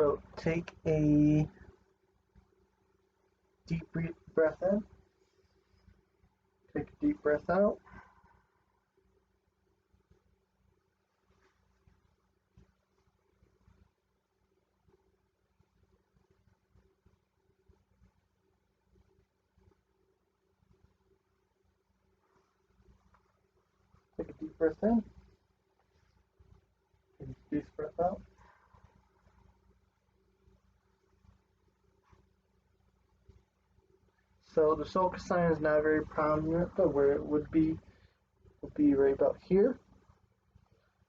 So take a deep breath in, take a deep breath out. Take a deep breath in, take a deep breath out. So the sulcus sign is not very prominent, but where it would be right about here.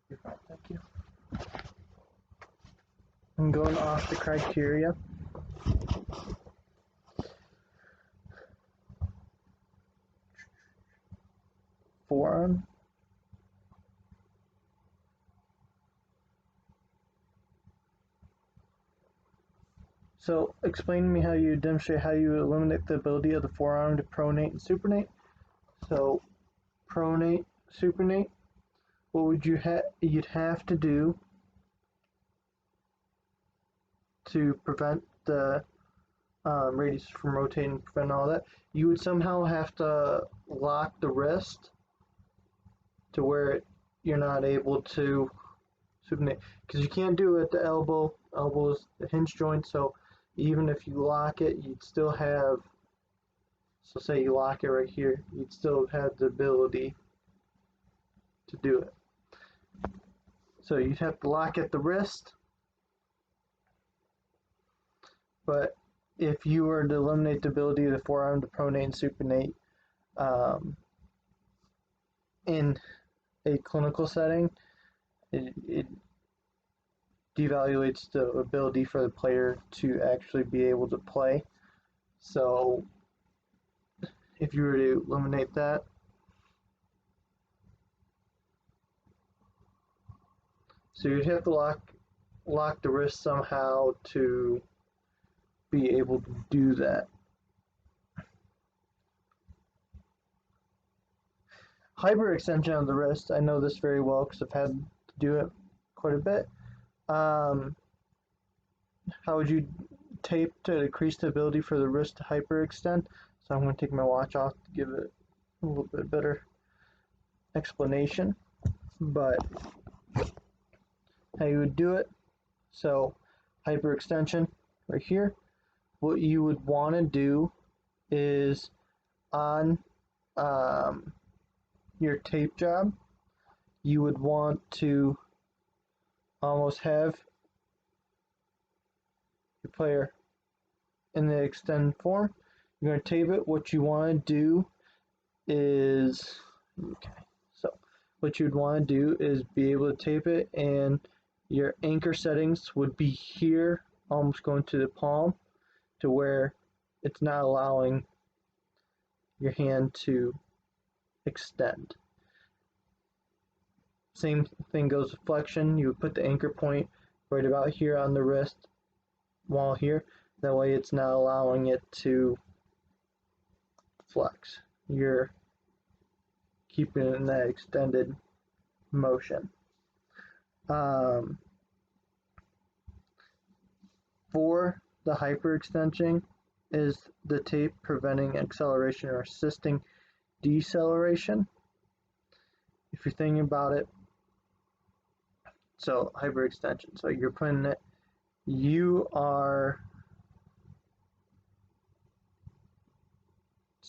You're fine, thank you. I'm going off the criteria. Forearm. So explain to me how you demonstrate how you eliminate the ability of the forearm to pronate and supinate. So pronate, supinate, what would you'd have to do to prevent the radius from rotating, prevent all that? You would somehow have to lock the wrist to where you're not able to supinate, because you can't do it at the elbow. Elbow is the hinge joint, so even if you lock it, you'd still have, so say you lock it right here, you'd still have the ability to do it. So you'd have to lock at the wrist, but if you were to eliminate the ability of the forearm to pronate and supinate in a clinical setting, it devaluates the ability for the player to actually be able to play. So if you were to eliminate that, so you'd have to lock the wrist somehow to be able to do that. Hyperextension of the wrist, I know this very well because I've had to do it quite a bit. How would you tape to decrease the ability for the wrist to hyperextend? So I'm going to take my watch off to give it a little bit better explanation. But how you would do it, so hyperextension right here, what you would want to do is on your tape job, you would want to almost have your player in the extend form. You're going to tape it. What you want to do is, so what you'd want to do is be able to tape it, and your anchor settings would be here, almost going to the palm, to where it's not allowing your hand to extend. Same thing goes with flexion. You would put the anchor point right about here on the wrist while here. That way it's not allowing it to flex. You're keeping it in that extended motion. For the hyperextension is the tape preventing acceleration or assisting deceleration. If you're thinking about it, so hyperextension, so you're putting it, it's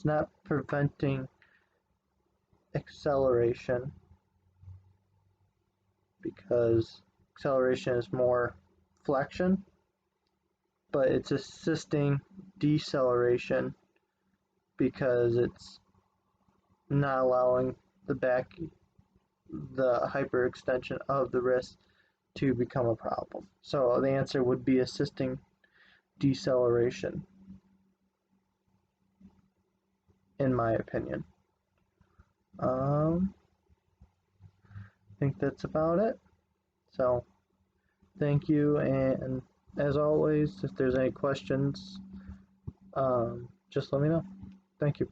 not preventing acceleration, because acceleration is more flexion, but it's assisting deceleration because it's not allowing the hyperextension of the wrist to become a problem. So the answer would be assisting deceleration, in my opinion. I think that's about it. So thank you, and as always, if there's any questions, just let me know. Thank you.